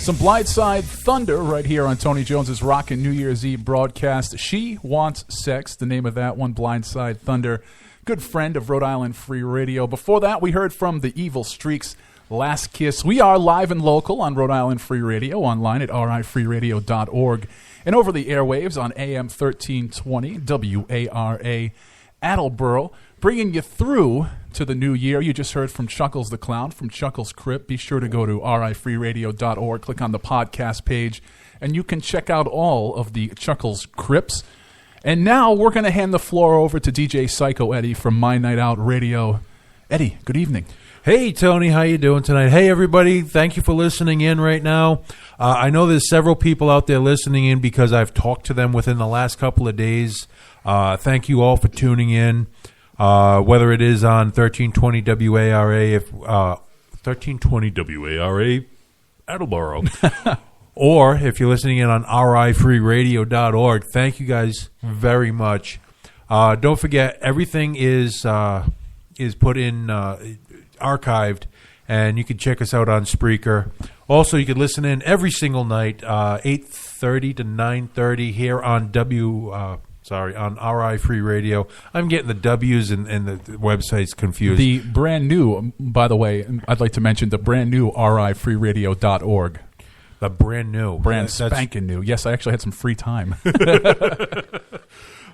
Some Blindside Thunder right here on Tony Jones's Rockin' New Year's Eve broadcast. She Wants Sex, the name of that one, Blindside Thunder. Good friend of Rhode Island Free Radio. Before that, we heard from the Evil Streaks, Last Kiss. We are live and local on Rhode Island Free Radio, online at rifreeradio.org, and over the airwaves on AM 1320, WARA, Attleboro, bringing you through to the new year. You just heard from Chuckles the Clown from Chuckles Crypt. Be sure to go to rifreeradio.org, click on the podcast page, and you can check out all of the Chuckles Crypts. And now we're going to hand the floor over to DJ Psycho Eddie from My Night Out Radio. Eddie, good evening. Hey, Tony, how you doing tonight? Hey, everybody, thank you for listening in right now. I know there's several people out there listening in because I've talked to them within the last couple of days. Thank you all for tuning in. Whether it is on 1320 WARA, 1320 WARA, Attleboro, or if you're listening in on rifreeradio.org, thank you guys very much. Don't forget, everything is put in archived, and you can check us out on Spreaker. Also, you can listen in every single night, 8:30 to 9:30 here on on RI Free Radio. I'm getting the W's and the websites confused. The brand new, by the way, I'd like to mention the brand new rifreeradio.org. The brand new. Brand spanking new. Yes, I actually had some free time.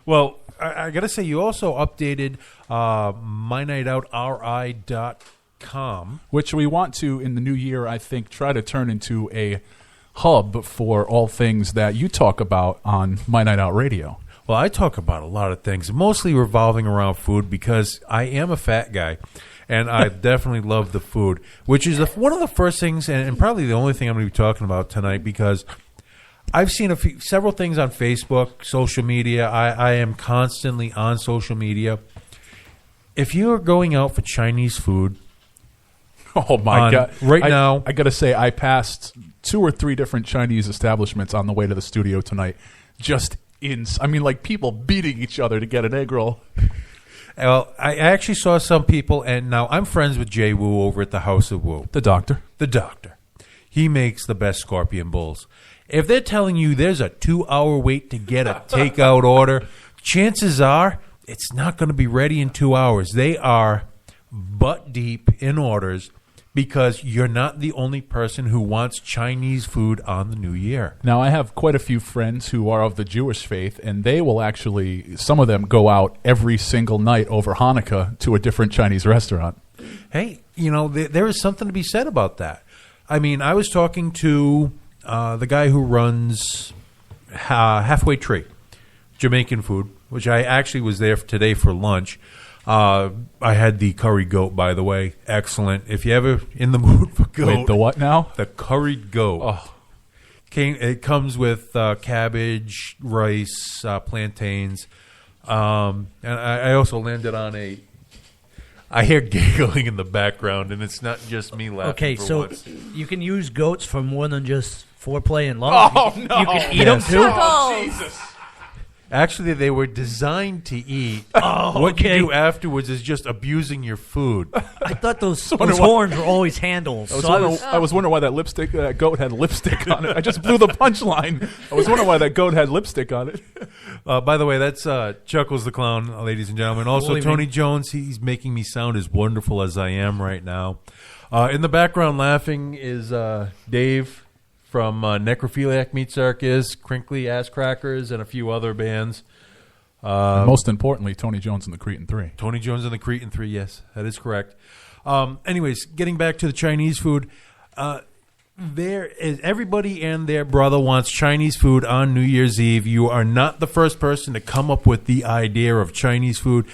Well, I got to say, you also updated mynightoutri.com. Which we want to, in the new year, I think, try to turn into a hub for all things that you talk about on My Night Out Radio. Well, I talk about a lot of things, mostly revolving around food because I am a fat guy, and I definitely love the food, which is one of the first things and probably the only thing I'm going to be talking about tonight because I've seen several things on Facebook, social media. I am constantly on social media. If you're going out for Chinese food, oh my God! Now, I got to say, I passed 2 or 3 different Chinese establishments on the way to the studio tonight. Like people beating each other to get an egg roll. Well, I actually saw some people, and now I'm friends with Jay Wu over at the House of Wu. The doctor. He makes the best scorpion bowls. If they're telling you there's a 2-hour wait to get a takeout order, chances are it's not going to be ready in 2 hours. They are butt deep in orders because you're not the only person who wants Chinese food on the new year. Now, I have quite a few friends who are of the Jewish faith, and they will actually, some of them go out every single night over Hanukkah to a different Chinese restaurant. Hey, there is something to be said about that. I mean, I was talking to the guy who runs Halfway Tree, Jamaican food, which I actually was there today for lunch. I had the curry goat, by the way. Excellent. If you're ever in the mood for goat. Wait, the what now? The curried goat. Oh. It comes with cabbage, rice, plantains. And I also landed on I hear giggling in the background, and it's not just me laughing. Okay, so once. You can use goats for more than just foreplay and love. Oh, no. You can eat them, too. Oh, Jesus. Actually, they were designed to eat. Oh, what okay. you do afterwards is just abusing your food. I thought those wondering horns were always handles. I was wondering why that goat had lipstick on it. I just blew the punchline. I was wondering why that goat had lipstick on it. By the way, that's Chuckles the Clown, ladies and gentlemen. Also, Believe Tony me. Jones. He's making me sound as wonderful as I am right now. In the background laughing is Dave from Necrophiliac Meat Circus, Crinkly Ass Crackers, and a few other bands. And most importantly, Tony Jones and the Cretan 3. Tony Jones and the Cretan 3, yes, that is correct. Anyways, getting back to the Chinese food, there is everybody and their brother wants Chinese food on New Year's Eve. You are not the first person to come up with the idea of Chinese food.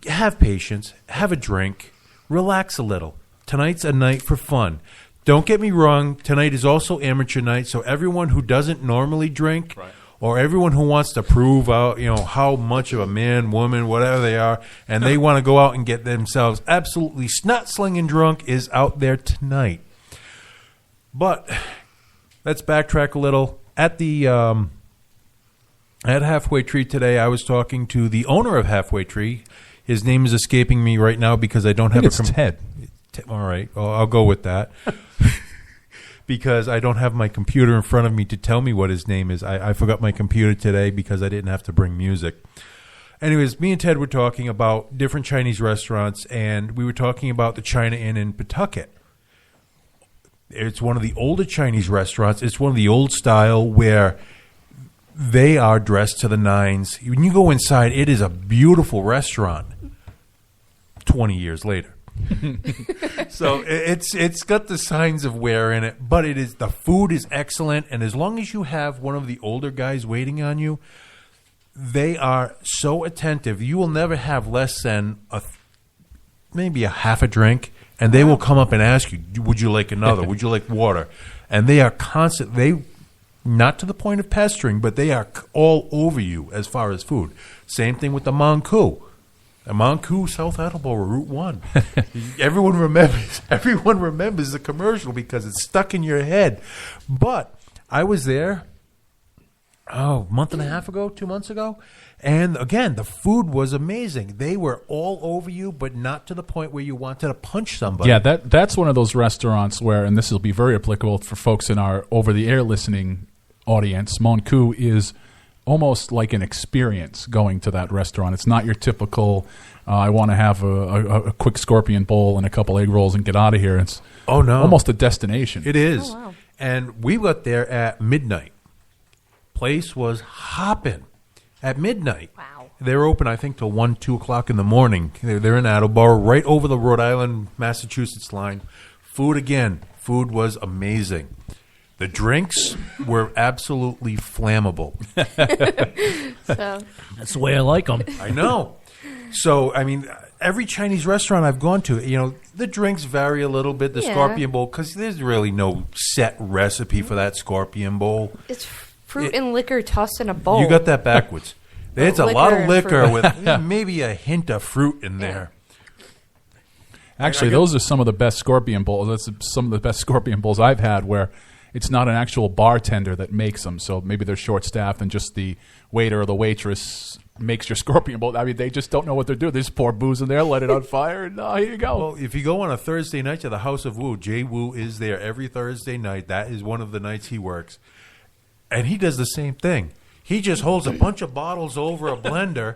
Have patience, have a drink, relax a little. Tonight's a night for fun. Don't get me wrong, tonight is also amateur night, so everyone who doesn't normally drink or everyone who wants to prove out, how much of a man, woman, whatever they are, and they want to go out and get themselves absolutely snot-slinging drunk is out there tonight. But let's backtrack a little. At the at Halfway Tree today, I was talking to the owner of Halfway Tree. His name is escaping me right now because I don't have It's Ted. All right, well, I'll go with that. Because I don't have my computer in front of me to tell me what his name is. I forgot my computer today because I didn't have to bring music. Anyways, me and Ted were talking about different Chinese restaurants, and we were talking about the China Inn in Pawtucket. It's one of the older Chinese restaurants. It's one of the old style where they are dressed to the nines. When you go inside, it is a beautiful restaurant 20 years later. So it's got the signs of wear in it, but the food is excellent, and as long as you have one of the older guys waiting on you, they are so attentive. You will never have less than maybe a half a drink, and they will come up and ask you, would you like another? Would you like water? And they are constant. Not to the point of pestering, but they are all over you as far as food. Same thing with the Manku. The Manku South Attleboro Route 1. Everyone remembers the commercial because it's stuck in your head. But I was there, a month and a half ago, 2 months ago, and again, the food was amazing. They were all over you, but not to the point where you wanted to punch somebody. Yeah, that's one of those restaurants where, and this will be very applicable for folks in our over-the-air listening audience, Manku is almost like an experience going to that restaurant. It's not your typical, I want to have a quick scorpion bowl and a couple egg rolls and get out of here. It's almost a destination. It is. Oh, wow. And we got there at midnight. Place was hopping at midnight. Wow. They're open, I think, till 1, 2 o'clock in the morning. They're in Attleboro, right over the Rhode Island, Massachusetts line. Food was amazing. The drinks were absolutely flammable. So That's the way I like them. I know. So, I mean, every Chinese restaurant I've gone to, the drinks vary a little bit. The Yeah. scorpion bowl, because there's really no set recipe for that scorpion bowl. it's fruit and liquor tossed in a bowl. You got that backwards. It's a lot of Liquor liquor and with maybe a hint of fruit in there. Actually, those are some of the best scorpion bowls. That's some of the best scorpion bowls I've had where it's not an actual bartender that makes them. So maybe they're short-staffed and just the waiter or the waitress makes your scorpion bowl. I mean, they just don't know what they're doing. They just pour booze in there, let it on fire, and here you go. Well, if you go on a Thursday night to the House of Wu, Jay Wu is there every Thursday night. That is one of the nights he works. And he does the same thing. He just holds a bunch of bottles over a blender.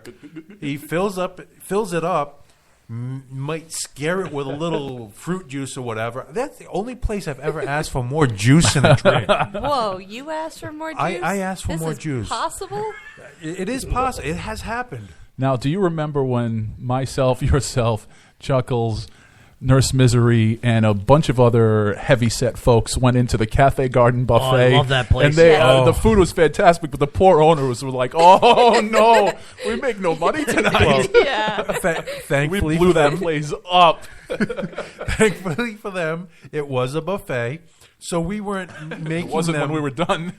He fills it up, might scare it with a little fruit juice or whatever. That's the only place I've ever asked for more juice in a drink. Whoa, you asked for more juice? I asked for This more is juice. Possible? It is possible. It has happened. Now, do you remember when myself, yourself, Chuckles, Nurse Misery, and a bunch of other heavy-set folks went into the Cafe Garden buffet? I love that place. And they, Yeah. the food was fantastic, but the poor owners were like, oh, no, we make no money tonight. Yeah. We Thankfully blew for that them, place up. thankfully for them, it was a buffet. So we weren't making It wasn't them, when we were done.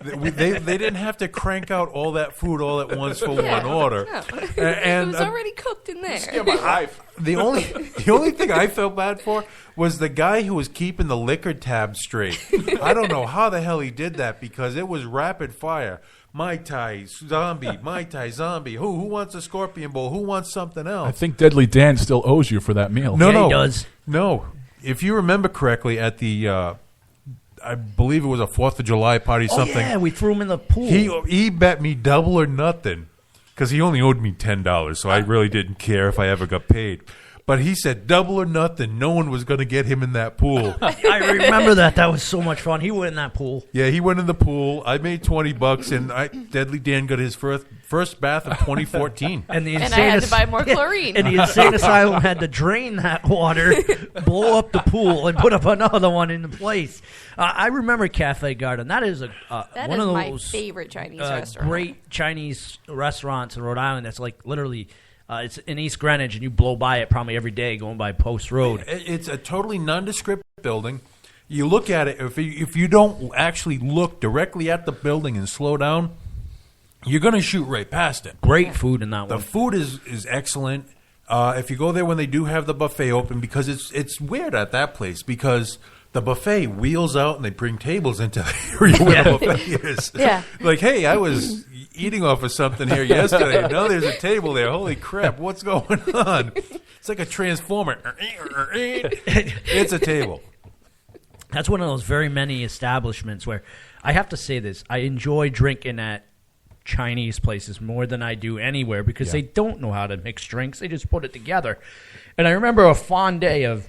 they didn't have to crank out all that food all at once for one order. No. And it was already cooked in there. Give 'em a hive. the only thing I felt bad for was the guy who was keeping the liquor tab straight. I don't know how the hell he did that because it was rapid fire. Mai Tai, zombie, Mai Tai, zombie. Who wants a scorpion bowl? Who wants something else? I think Deadly Dan still owes you for that meal. No, Yeah, no. he does. No. If you remember correctly, at the, I believe it was a 4th of July party, Oh, something. yeah, we threw him in the pool. He bet me double or nothing because he only owed me $10, so I really didn't care if I ever got paid. But he said double or nothing. No one was going to get him in that pool. I remember that. That was so much fun. He went in that pool. Yeah, he went in the pool. I made $20, and Deadly Dan got his first bath of 2014. And the And I insane had to buy more chlorine. And the insane asylum had to drain that water, blow up the pool, and put up another one in place. I remember Cafe Garden. That is That one is of my those favorite Chinese restaurant. great Chinese restaurants in Rhode Island. That's like literally, it's in East Greenwich, and you blow by it probably every day going by Post Road. It's a totally nondescript building. You look at it, if you don't actually look directly at the building and slow down, you're going to shoot right past it. Great food in that The one. food is excellent. If you go there when they do have the buffet open, because it's weird at that place because the buffet wheels out and they bring tables into the area where the buffet is. Yeah. Like, hey, I was eating off of something here yesterday. Now there's a table there. Holy crap, what's going on? It's like a transformer. It's a table. That's one of those very many establishments where I have to say this. I enjoy drinking at Chinese places more than I do anywhere because Yeah. they don't know how to mix drinks. They just put it together. And I remember a fond day of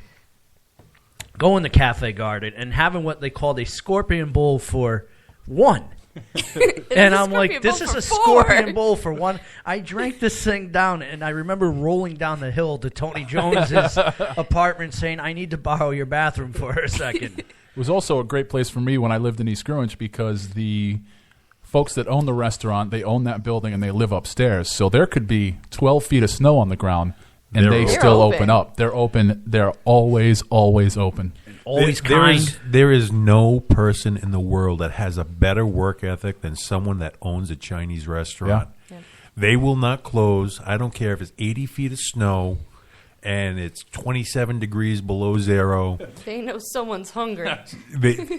going to Cafe Garden and having what they called a scorpion bowl for one. And I'm like, this is a scorpion bowl for one. I drank this thing down, and I remember rolling down the hill to Tony Jones's apartment saying, I need to borrow your bathroom for a second. It was also a great place for me when I lived in East Greenwich because the folks that own the restaurant, they own that building and they live upstairs. So there could be 12 feet of snow on the ground and They're they open. still They're open open. up. They're open. They're always open. Always There kind. there is no person in the world that has a better work ethic than someone that owns a Chinese restaurant. Yeah. They will not close. I don't care if it's 80 feet of snow and it's 27 degrees below zero. They know someone's hungry.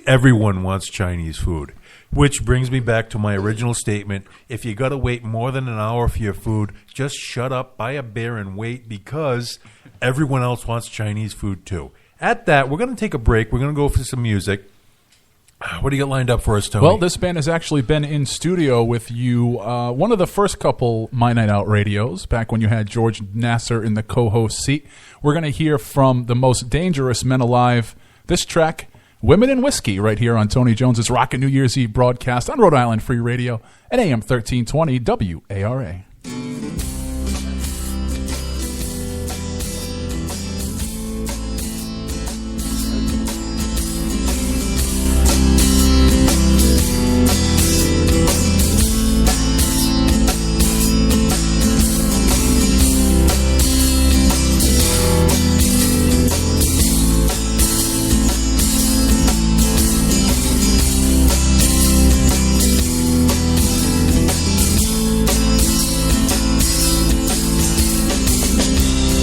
Everyone wants Chinese food. Which brings me back to my original statement. If you got to wait more than an hour for your food, just shut up, buy a beer, and wait because everyone else wants Chinese food too. At that, we're going to take a break. We're going to go for some music. What do you got lined up for us, Tony? Well, this band has actually been in studio with you. One of the first couple My Night Out radios, back when you had George Nasser in the co-host seat. We're going to hear from the most dangerous men alive. This track, Women and Whiskey, right here on Tony Jones's Rockin' New Year's Eve broadcast on Rhode Island Free Radio at AM 1320 WARA.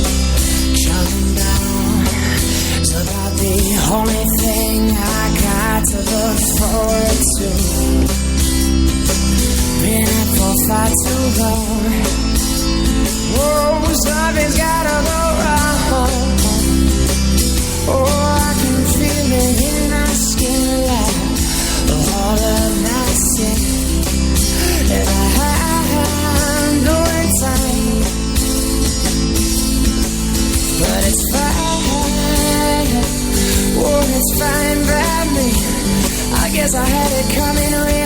Counting down is about the only thing I got to look forward to. Been up for far too long. Oh, something's gotta go wrong. Oh, I can feel it in my skin like all of that sin. And I have no time. But it's fine, oh, it's fine by me. I guess I had it coming real